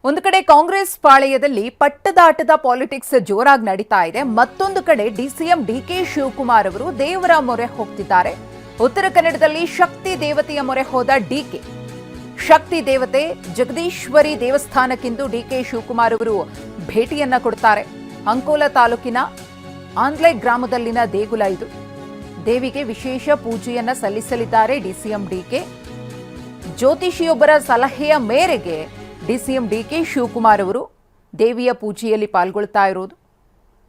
ಒಂದು ಕಡೆ ಕಾಂಗ್ರೆಸ್ ಪಾಳೆಯದಲ್ಲಿ ಪಟ್ಟದಾಟದ ಪಾಲಿಟಿಕ್ಸ್ ಜೋರಾಗಿ ನಡೀತಾ ಇದೆ. ಮತ್ತೊಂದು ಕಡೆ ಡಿಸಿಎಂ ಡಿಕೆ ಶಿವಕುಮಾರ್ ಅವರು ದೇವರ ಮೊರೆ ಹೋಗ್ತಿದ್ದಾರೆ. ಉತ್ತರ ಕನ್ನಡದಲ್ಲಿ ಶಕ್ತಿ ದೇವತೆಯ ಮೊರೆ ಹೋದ ಡಿಕೆ. ಶಕ್ತಿ ದೇವತೆ ಜಗದೀಶ್ವರಿ ದೇವಸ್ಥಾನಕ್ಕಿಂದು ಡಿಕೆ ಶಿವಕುಮಾರ್ ಅವರು ಭೇಟಿಯನ್ನ ಕೊಡ್ತಾರೆ. ಅಂಕೋಲ ತಾಲೂಕಿನ ಆಂದ್ಲೆ ಗ್ರಾಮದಲ್ಲಿನ ದೇಗುಲ ಇದು. ದೇವಿಗೆ ವಿಶೇಷ ಪೂಜೆಯನ್ನ ಸಲ್ಲಿಸಲಿದ್ದಾರೆ ಡಿಸಿಎಂ ಡಿಕೆ. ಜ್ಯೋತಿಷಿಯೊಬ್ಬರ ಸಲಹೆಯ ಮೇರೆಗೆ ಡಿಸಿಎಂ ಡಿಕೆ ಶಿವಕುಮಾರ್ ಅವರು ದೇವಿಯ ಪೂಜೆಯಲ್ಲಿ ಪಾಲ್ಗೊಳ್ತಾ ಇರೋದು.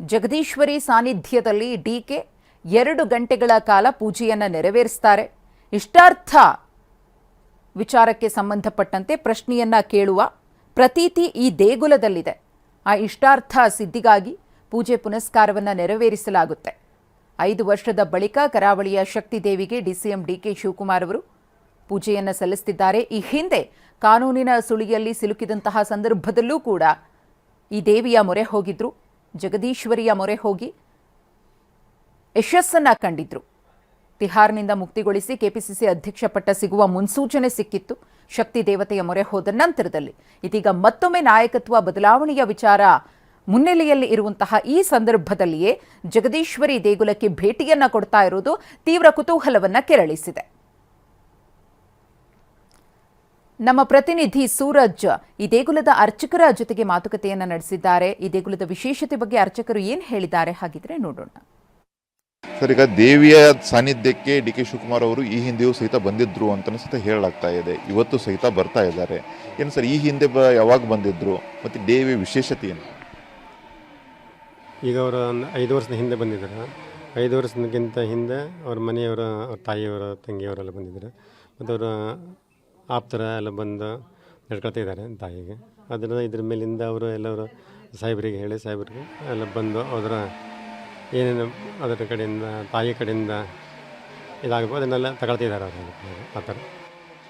ಜಗದೀಶ್ವರಿ ಸಾನ್ನಿಧ್ಯದಲ್ಲಿ ಡಿಕೆ 2 ಗಂಟೆಗಳ ಕಾಲ ಪೂಜೆಯನ್ನು ನೆರವೇರಿಸ್ತಾರೆ. ಇಷ್ಟಾರ್ಥ ವಿಚಾರಕ್ಕೆ ಸಂಬಂಧಪಟ್ಟಂತೆ ಪ್ರಶ್ನೆಯನ್ನ ಕೇಳುವ ಪ್ರತೀತಿ ಈ ದೇಗುಲದಲ್ಲಿದೆ. ಆ ಇಷ್ಟಾರ್ಥ ಸಿದ್ಧಿಗಾಗಿ ಪೂಜೆ ಪುನಸ್ಕಾರವನ್ನು ನೆರವೇರಿಸಲಾಗುತ್ತೆ. 5 ವರ್ಷದ ಬಳಿಕ ಕರಾವಳಿಯ ಶಕ್ತಿ ದೇವಿಗೆ ಡಿಸಿಎಂ ಡಿಕೆ ಶಿವಕುಮಾರ್ ಅವರು ಪೂಜೆಯನ್ನು ಸಲ್ಲಿಸುತ್ತಿದ್ದಾರೆ. ಈ ಹಿಂದೆ ಕಾನೂನಿನ ಸುಳಿಯಲ್ಲಿ ಸಿಲುಕಿದಂತಹ ಸಂದರ್ಭದಲ್ಲೂ ಕೂಡ ಈ ದೇವಿಯ ಮೊರೆ ಹೋಗಿದ್ರು. ಜಗದೀಶ್ವರಿಯ ಮೊರೆ ಹೋಗಿ ಯಶಸ್ಸನ್ನ ಕಂಡಿದ್ರು. ತಿಹಾರ್ನಿಂದ ಮುಕ್ತಿಗೊಳಿಸಿ ಕೆಪಿಸಿಸಿ ಅಧ್ಯಕ್ಷ ಪಟ್ಟ ಸಿಗುವ ಮುನ್ಸೂಚನೆ ಸಿಕ್ಕಿತ್ತು. ಶಕ್ತಿ ದೇವತೆಯ ಮೊರೆ ಹೋದ ನಂತರದಲ್ಲಿ ಇದೀಗ ಮತ್ತೊಮ್ಮೆ ನಾಯಕತ್ವ ಬದಲಾವಣೆಯ ವಿಚಾರ ಮುನ್ನೆಲೆಯಲ್ಲಿ ಇರುವಂತಹ ಈ ಸಂದರ್ಭದಲ್ಲಿಯೇ ಜಗದೀಶ್ವರಿ ದೇಗುಲಕ್ಕೆ ಭೇಟಿಯನ್ನ ಕೊಡ್ತಾ ಇರೋದು ತೀವ್ರ ಕುತೂಹಲವನ್ನ ಕೆರಳಿಸಿದೆ. ನಮ್ಮ ಪ್ರತಿನಿಧಿ ಸೂರಜ್ ಈ ದೇಗುಲದ ಅರ್ಚಕರ ಜೊತೆಗೆ ಮಾತುಕತೆಯನ್ನ ನಡೆಸಿದ್ದಾರೆ. ಈ ದೇಗುಲದ ವಿಶೇಷತೆ ಬಗ್ಗೆ ಅರ್ಚಕರು ಏನ್ ಹೇಳಿದ್ದಾರೆ ಹಾಗಿದ್ರೆ ನೋಡೋಣ. ಸರ್, ಈಗ ದೇವಿಯ ಸಾನ್ನಿಧ್ಯಕ್ಕೆ ಡಿ ಕೆ ಶಿವಕುಮಾರ್ ಅವರು ಈ ಹಿಂದೆಯೂ ಸಹಿತ ಬಂದಿದ್ರು ಅಂತ ಸಹಿತ ಹೇಳಲಾಗ್ತಾ ಇದೆ. ಇವತ್ತು ಸಹಿತ ಬರ್ತಾ ಇದ್ದಾರೆ. ಏನು ಸರ್, ಈ ಹಿಂದೆ ಯಾವಾಗ ಬಂದಿದ್ರು ಮತ್ತು ದೇವಿಯ ವಿಶೇಷತೆ ಏನು? ಈಗ ಅವರು 5 ವರ್ಷದ ಹಿಂದೆ ಬಂದಿದ್ದಾರೆ. 5 ವರ್ಷಕ್ಕಿಂತ ಹಿಂದೆ ಅವ್ರ ಮನೆಯವರ, ಅವ್ರ ತಾಯಿಯವರ, ತಂಗಿಯವರೆಲ್ಲ ಬಂದಿದ್ದಾರೆ. ಮತ್ತು ಅವರ ಆಪ್ತರ ಎಲ್ಲ ಬಂದು ನಡ್ಕೊಳ್ತಾ ಇದ್ದಾರೆ ತಾಯಿಗೆ. ಇದ್ರ ಮೇಲಿಂದ ಅವರು ಎಲ್ಲರೂ ಸಾಹೇಬರಿಗೆ ಹೇಳಿ ಸಾಹೇಬರಿಗೆ ಎಲ್ಲ ಬಂದು ಅದರ ಏನೇನು ಅದರ ಕಡೆಯಿಂದ ತಾಯಿ ಕಡೆಯಿಂದ ಇದಾಗಬೇಕು ಅದನ್ನೆಲ್ಲ ತಗೊಳ್ತಾ ಇದ್ದಾರೆ ಅವರು ಆ ಥರ.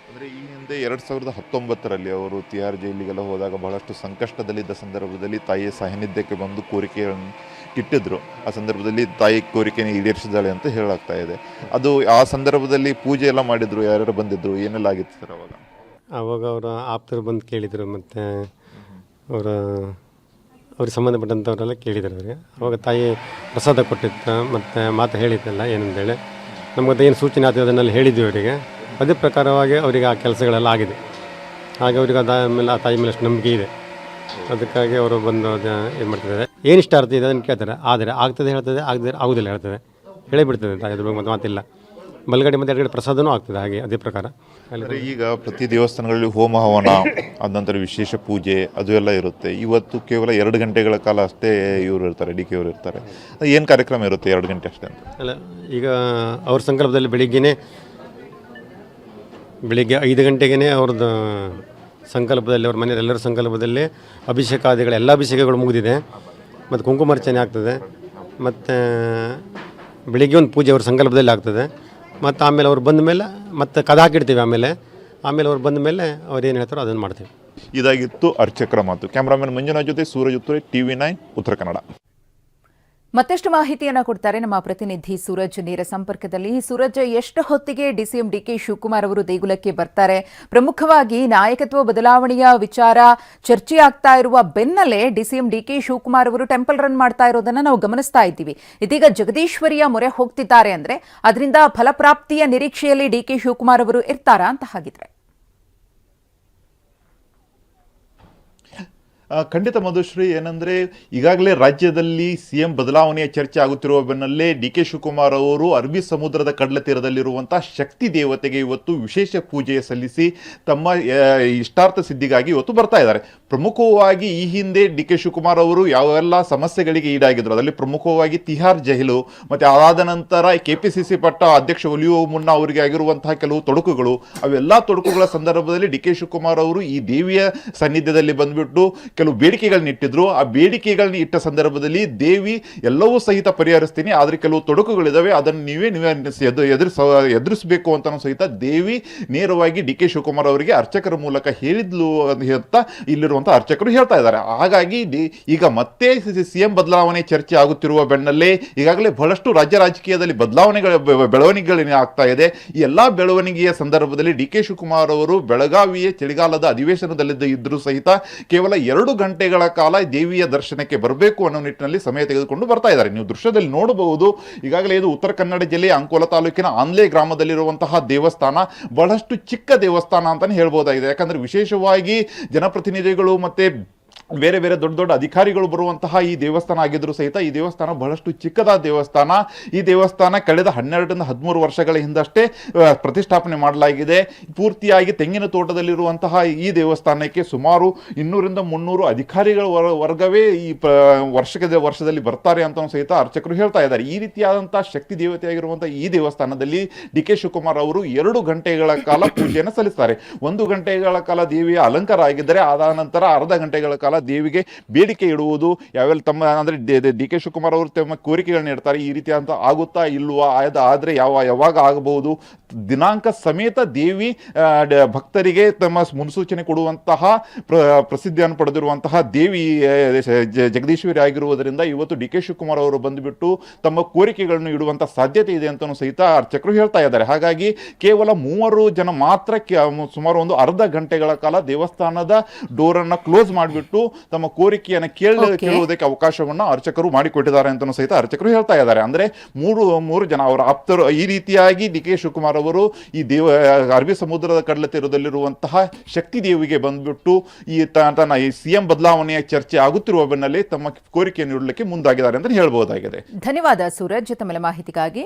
ಅಂದರೆ ಈ ಹಿಂದೆ 2019ರಲ್ಲಿ ಅವರು ತಿಹಾರ್ ಜೈಲಿಗೆಲ್ಲ ಹೋದಾಗ ಬಹಳಷ್ಟು ಸಂಕಷ್ಟದಲ್ಲಿದ್ದ ಸಂದರ್ಭದಲ್ಲಿ ತಾಯಿಯ ಸಾನ್ನಿಧ್ಯಕ್ಕೆ ಬಂದು ಕೋರಿಕೆಗಳನ್ನು ಇಟ್ಟಿದ್ರು. ಆ ಸಂದರ್ಭದಲ್ಲಿ ತಾಯಿ ಕೋರಿಕೆಯನ್ನು ಈಡೇರಿಸಿದಾಳೆ ಅಂತ ಹೇಳಲಾಗ್ತಾ ಇದೆ. ಅದು ಆ ಸಂದರ್ಭದಲ್ಲಿ ಪೂಜೆ ಎಲ್ಲ ಮಾಡಿದ್ರು, ಯಾರ್ಯಾರು ಬಂದಿದ್ರು, ಏನೆಲ್ಲ ಆಗಿತ್ತು ಸರ್ ಆವಾಗ ಅವರ ಆಪ್ತರು ಬಂದು ಕೇಳಿದರು. ಮತ್ತು ಅವ್ರಿಗೆ ಸಂಬಂಧಪಟ್ಟಂಥವರೆಲ್ಲ ಕೇಳಿದರು. ಅವರಿಗೆ ಅವಾಗ ತಾಯಿ ಪ್ರಸಾದ ಕೊಟ್ಟಿತ್ತು ಮತ್ತು ಮಾತು ಹೇಳಿದ್ದೆಲ್ಲ ಏನಂತೇಳಿ ನಮಗದು ಏನು ಸೂಚನೆ ಆಗ್ತದೆ ಅದನ್ನೆಲ್ಲ ಹೇಳಿದ್ವಿ ಅವರಿಗೆ. ಅದೇ ಪ್ರಕಾರವಾಗಿ ಅವರಿಗೆ ಆ ಕೆಲಸಗಳೆಲ್ಲ ಆಗಿದೆ. ಹಾಗೆ ಅವ್ರಿಗೆ ಅದಾದಮೇಲೆ ಆ ತಾಯಿ ಮೇಲೆ ಅಷ್ಟು ನಂಬಿಕೆ ಇದೆ. ಅದಕ್ಕಾಗಿ ಅವರು ಬಂದು ಏನು ಮಾಡ್ತಿದ್ದಾರೆ, ಏನು ಇಷ್ಟ ಆಗ್ತದೆ ಅದನ್ನು ಕೇಳ್ತಾರೆ. ಆದರೆ ಆಗ್ತದೆ ಹೇಳ್ತದೆ, ಆಗದೆ ಆಗೋದಿಲ್ಲ ಹೇಳ್ತದೆ, ಹೇಳಿಬಿಡ್ತದೆ ತಾಯಿ. ಅದ್ರ ಬಗ್ಗೆ ಮತ್ತೆ ಮಾತಿಲ್ಲ. ಬಲಗಡೆ ಮತ್ತು ಎಡಗಡೆ ಪ್ರಸಾದನೂ ಆಗ್ತದೆ. ಹಾಗೆ ಅದೇ ಪ್ರಕಾರ ಈಗ ಪ್ರತಿ ದೇವಸ್ಥಾನಗಳಲ್ಲಿ ಹೋಮ ಹವನ ಆದ ನಂತರ ವಿಶೇಷ ಪೂಜೆ ಅದು ಎಲ್ಲ ಇರುತ್ತೆ. ಇವತ್ತು ಕೇವಲ 2 ಗಂಟೆಗಳ ಕಾಲ ಅಷ್ಟೇ ಇವರು ಇರ್ತಾರೆ, ಡಿ ಕೆ ಅವರು ಇರ್ತಾರೆ. ಏನು ಕಾರ್ಯಕ್ರಮ ಇರುತ್ತೆ 2 ಗಂಟೆ ಅಷ್ಟೇ ಅಂತ? ಅಲ್ಲ, ಈಗ ಅವ್ರ ಸಂಕಲ್ಪದಲ್ಲಿ ಬೆಳಿಗ್ಗೆ 5 ಗಂಟೆಗೇ ಅವ್ರದ್ದು ಸಂಕಲ್ಪದಲ್ಲಿ, ಅವ್ರ ಮನೆಯ ಎಲ್ಲರ ಸಂಕಲ್ಪದಲ್ಲಿ ಅಭಿಷೇಕಾದಿಗಳು ಎಲ್ಲ ಅಭಿಷೇಕಗಳು ಮುಗಿದಿದೆ. ಮತ್ತು ಕುಂಕುಮಾರ್ಚನೆ ಆಗ್ತದೆ. ಮತ್ತು ಬೆಳಿಗ್ಗೆ ಒಂದು ಪೂಜೆ ಅವ್ರ ಸಂಕಲ್ಪದಲ್ಲಿ ಆಗ್ತದೆ. ಮತ್ತು ಆಮೇಲೆ ಅವ್ರು ಬಂದ ಮೇಲೆ ಮತ್ತೆ ಕದ ಹಾಕಿಡ್ತೀವಿ. ಆಮೇಲೆ ಅವ್ರು ಬಂದ ಮೇಲೆ ಅವ್ರು ಏನು ಹೇಳ್ತಾರೋ ಅದನ್ನು ಮಾಡ್ತೀವಿ. ಇದಾಗಿತ್ತು ಅರ್ಚಕರ ಮಾತು. ಕ್ಯಾಮ್ರಾಮನ್ ಮಂಜುನಾಥ್ ಜೊತೆ ಸೂರಜ್ ಉತ್ತೂರೆ, TV9 ಉತ್ತರ ಕನ್ನಡ. ಮತ್ತಷ್ಟು ಮಾಹಿತಿಯನ್ನು ಕೊಡ್ತಾರೆ ನಮ್ಮ ಪ್ರತಿನಿಧಿ ಸೂರಜ್ ನೇರ ಸಂಪರ್ಕದಲ್ಲಿ. ಸೂರಜ್, ಎಷ್ಟು ಹೊತ್ತಿಗೆ ಡಿಸಿಎಂ ಡಿಕೆ ಶಿವಕುಮಾರ್ ಅವರು ದೇಗುಲಕ್ಕೆ ಬರ್ತಾರೆ? ಪ್ರಮುಖವಾಗಿ ನಾಯಕತ್ವ ಬದಲಾವಣೆಯ ವಿಚಾರ ಚರ್ಚೆ ಆಗ್ತಾ ಇರುವ ಬೆನ್ನಲ್ಲೇ ಡಿಸಿಎಂ ಡಿಕೆ ಶಿವಕುಮಾರ್ ಅವರು ಟೆಂಪಲ್ ರನ್ ಮಾಡ್ತಾ ಇರೋದನ್ನ ನಾವು ಗಮನಿಸ್ತಾ ಇದ್ದೀವಿ. ಇದೀಗ ಜಗದೀಶ್ವರಿಯ ಮೊರೆ ಹೋಗ್ತಿದ್ದಾರೆ ಅಂದ್ರೆ ಅದರಿಂದ ಫಲಪ್ರಾಪ್ತಿಯ ನಿರೀಕ್ಷೆಯಲ್ಲಿ ಡಿಕೆ ಶಿವಕುಮಾರ್ ಅವರು ಇರ್ತಾರಾ ಅಂತ ಹಾಗಿದ್ರೆ? ಖಂಡಿತ ಮಧುಶ್ರೀ, ಏನಂದರೆ ಈಗಾಗಲೇ ರಾಜ್ಯದಲ್ಲಿ CM ಬದಲಾವಣೆಯ ಚರ್ಚೆ ಆಗುತ್ತಿರುವ ಬೆನ್ನಲ್ಲೇ ಡಿ ಕೆ ಶಿವಕುಮಾರ್ ಅವರು ಅರಬ್ಬಿ ಸಮುದ್ರದ ಕಡಲ ತೀರದಲ್ಲಿರುವಂಥ ಶಕ್ತಿ ದೇವತೆಗೆ ಇವತ್ತು ವಿಶೇಷ ಪೂಜೆ ಸಲ್ಲಿಸಿ ತಮ್ಮ ಇಷ್ಟಾರ್ಥ ಸಿದ್ಧಿಗಾಗಿ ಇವತ್ತು ಬರ್ತಾ ಇದ್ದಾರೆ. ಪ್ರಮುಖವಾಗಿ ಈ ಹಿಂದೆ ಡಿ ಕೆ ಶಿವಕುಮಾರ್ ಅವರು ಯಾವೆಲ್ಲ ಸಮಸ್ಯೆಗಳಿಗೆ ಈಡಾಗಿದ್ರು ಅದರಲ್ಲಿ ಪ್ರಮುಖವಾಗಿ ತಿಹಾರ್ ಜೈಲು ಮತ್ತು ಅದಾದ ನಂತರ KPCC ಪಟ್ಟ ಅಧ್ಯಕ್ಷ ಒಲಿಯುವ ಮುನ್ನ ಅವರಿಗೆ ಆಗಿರುವಂತಹ ಕೆಲವು ತೊಡಕುಗಳು, ಅವೆಲ್ಲ ತೊಡಕುಗಳ ಸಂದರ್ಭದಲ್ಲಿ ಡಿ ಕೆ ಶಿವಕುಮಾರ್ ಅವರು ಈ ದೇವಿಯ ಸಾನ್ನಿಧ್ಯದಲ್ಲಿ ಬಂದ್ಬಿಟ್ಟು ಕೆಲವು ಬೇಡಿಕೆಗಳನ್ನ ಇಟ್ಟಿದ್ರು. ಆ ಬೇಡಿಕೆಗಳನ್ನ ಇಟ್ಟ ಸಂದರ್ಭದಲ್ಲಿ ದೇವಿ ಎಲ್ಲವೂ ಸಹಿತ ಪರಿಹರಿಸ್ತೀನಿ, ಆದ್ರೆ ಕೆಲವು ತೊಡಕುಗಳಿದಾವೆ, ಅದನ್ನು ನೀವೇ ಎದುರಿಸಬೇಕು ಅಂತ ಸಹಿತ ದೇವಿ ನೇರವಾಗಿ ಡಿ ಕೆ ಶಿವಕುಮಾರ್ ಅವರಿಗೆ ಅರ್ಚಕರ ಮೂಲಕ ಹೇಳಿದ್ಲು ಅಂತ ಇಲ್ಲಿರುವಂತಹ ಅರ್ಚಕರು ಹೇಳ್ತಾ ಇದ್ದಾರೆ. ಹಾಗಾಗಿ ಈಗ ಮತ್ತೆ ಸಿಎಂ ಬದಲಾವಣೆ ಚರ್ಚೆ ಆಗುತ್ತಿರುವ ಬೆನ್ನಲ್ಲೇ ಈಗಾಗಲೇ ಬಹಳಷ್ಟು ರಾಜ್ಯ ರಾಜಕೀಯದಲ್ಲಿ ಬೆಳವಣಿಗೆಗಳು ಆಗ್ತಾ ಇದೆ. ಈ ಎಲ್ಲಾ ಬೆಳವಣಿಗೆಯ ಸಂದರ್ಭದಲ್ಲಿ ಡಿ ಕೆ ಶಿವಕುಮಾರ್ ಅವರು ಬೆಳಗಾವಿಯ ಚಳಿಗಾಲದ ಅಧಿವೇಶನದಲ್ಲಿ ಇದ್ರೂ ಸಹಿತ ಕೇವಲ 2 ಗಂಟೆಗಳ ಕಾಲ ದೇವಿಯ ದರ್ಶನಕ್ಕೆ ಬರಬೇಕು ಅನ್ನೋ ನಿಟ್ಟಿನಲ್ಲಿ ಸಮಯ ತೆಗೆದುಕೊಂಡು ಬರ್ತಾ ಇದ್ದಾರೆ. ನೀವು ದೃಶ್ಯದಲ್ಲಿ ನೋಡಬಹುದು, ಈಗಾಗಲೇ ಇದು ಉತ್ತರ ಕನ್ನಡ ಜಿಲ್ಲೆಯ ಅಂಕೋಲ ತಾಲೂಕಿನ ಆನ್ಲೆ ಗ್ರಾಮದಲ್ಲಿರುವಂತಹ ದೇವಸ್ಥಾನ ಬಹಳಷ್ಟು ಚಿಕ್ಕ ದೇವಸ್ಥಾನ ಅಂತಾನೆ ಹೇಳ್ಬೋದಾಗಿದೆ. ಯಾಕಂದ್ರೆ ವಿಶೇಷವಾಗಿ ಜನಪ್ರತಿನಿಧಿಗಳು ಮತ್ತೆ ಬೇರೆ ಬೇರೆ ದೊಡ್ಡ ದೊಡ್ಡ ಅಧಿಕಾರಿಗಳು ಬರುವಂತಹ ಈ ದೇವಸ್ಥಾನ ಆಗಿದ್ರು ಸಹಿತ ಈ ದೇವಸ್ಥಾನ ಬಹಳಷ್ಟು ಚಿಕ್ಕದಾದ ದೇವಸ್ಥಾನ. ಈ ದೇವಸ್ಥಾನ ಕಳೆದ 12-13 ವರ್ಷಗಳ ಹಿಂದಷ್ಟೇ ಪ್ರತಿಷ್ಠಾಪನೆ ಮಾಡಲಾಗಿದೆ. ಪೂರ್ತಿಯಾಗಿ ತೆಂಗಿನ ತೋಟದಲ್ಲಿರುವಂತಹ ಈ ದೇವಸ್ಥಾನಕ್ಕೆ ಸುಮಾರು 200-300 ಅಧಿಕಾರಿಗಳ ವರ್ಗವೇ ಈ ವರ್ಷದಲ್ಲಿ ಬರ್ತಾರೆ ಅಂತ ಸಹಿತ ಅರ್ಚಕರು ಹೇಳ್ತಾ ಇದ್ದಾರೆ. ಈ ರೀತಿಯಾದಂತಹ ಶಕ್ತಿ ದೇವತೆಯಾಗಿರುವಂತಹ ಈ ದೇವಸ್ಥಾನದಲ್ಲಿ ಡಿ ಕೆ ಶಿವಕುಮಾರ್ ಅವರು 2 ಗಂಟೆಗಳ ಕಾಲ ಪೂಜೆಯನ್ನು ಸಲ್ಲಿಸ್ತಾರೆ. 1 ಗಂಟೆಗಳ ಕಾಲ ದೇವಿಯ ಅಲಂಕಾರ ಆಗಿದ್ದರೆ, ಅದಾದ ನಂತರ ಅರ್ಧ ಗಂಟೆಗಳ ಕಾಲ ದೇವಿಗೆ ಬೇಡಿಕೆ ಇಡುವುದು, ಯಾವೆಲ್ಲ ತಮ್ಮ ಅಂದ್ರೆ ಡಿ ಕೆ ಶಿವಕುಮಾರ್ ಅವರು ತಮ್ಮ ಕೋರಿಕೆಗಳನ್ನ ಇಡ್ತಾರೆ. ಈ ರೀತಿ ಅಂತ ಆಗುತ್ತಾ ಇಲ್ವಾ, ಆದ್ರೆ ಯಾವಾಗ ಆಗಬಹುದು, ದಿನಾಂಕ ಸಮೇತ ದೇವಿ ಭಕ್ತರಿಗೆ ತಮ್ಮ ಮುನ್ಸೂಚನೆ ಕೊಡುವಂತಹ ಪ್ರಸಿದ್ಧಿಯನ್ನು ಪಡೆದಿರುವಂತಹ ದೇವಿ ಜಗದೀಶ್ವರಿ ಆಗಿರುವುದರಿಂದ ಇವತ್ತು ಡಿ ಕೆ ಶಿವಕುಮಾರ್ ಅವರು ಬಂದುಬಿಟ್ಟು ತಮ್ಮ ಕೋರಿಕೆಗಳನ್ನು ಇಡುವಂತಹ ಸಾಧ್ಯತೆ ಇದೆ ಅಂತಲೂ ಸಹಿತ ಅರ್ಚಕರು ಹೇಳ್ತಾ ಇದ್ದಾರೆ. ಹಾಗಾಗಿ ಕೇವಲ 3 ಜನ ಮಾತ್ರ ಸುಮಾರು ಒಂದು ಅರ್ಧ ಗಂಟೆಗಳ ಕಾಲ ದೇವಸ್ಥಾನದ ಡೋರನ್ನು ಕ್ಲೋಸ್ ಮಾಡಿಬಿಟ್ಟು ತಮ್ಮ ಕೋರಿಕೆಯನ್ನು ಕೇಳುವುದಕ್ಕೆ ಅವಕಾಶವನ್ನು ಅರ್ಚಕರು ಮಾಡಿಕೊಟ್ಟಿದ್ದಾರೆ ಅಂತಲೂ ಸಹಿತ ಅರ್ಚಕರು ಹೇಳ್ತಾ ಇದ್ದಾರೆ. ಅಂದ್ರೆ ಮೂರು ಜನ ಅವರ ಆಪ್ತರು ಈ ರೀತಿಯಾಗಿ ಡಿ ಕೆ ಶಿವಕುಮಾರ್ ಅವರು ಈ ಅರಬ್ಬಿ ಸಮುದ್ರದ ಕಡಲ ತೀರದಲ್ಲಿರುವಂತಹ ಶಕ್ತಿ ದೇವಿಗೆ ಬಂದ್ಬಿಟ್ಟು ಈ ಸಿಎಂ ಬದಲಾವಣೆಯ ಚರ್ಚೆ ಆಗುತ್ತಿರುವ ಬೆನ್ನಲ್ಲೇ ತಮ್ಮ ಕೋರಿಕೆಯನ್ನು ಇಡಲಿಕ್ಕೆ ಮುಂದಾಗಿದ್ದಾರೆ ಅಂತ ಹೇಳ್ಬಹುದಾಗಿದೆ. ಧನ್ಯವಾದ ಸೂರಜ್, ತಮ್ಮ ಮಾಹಿತಿಗಾಗಿ.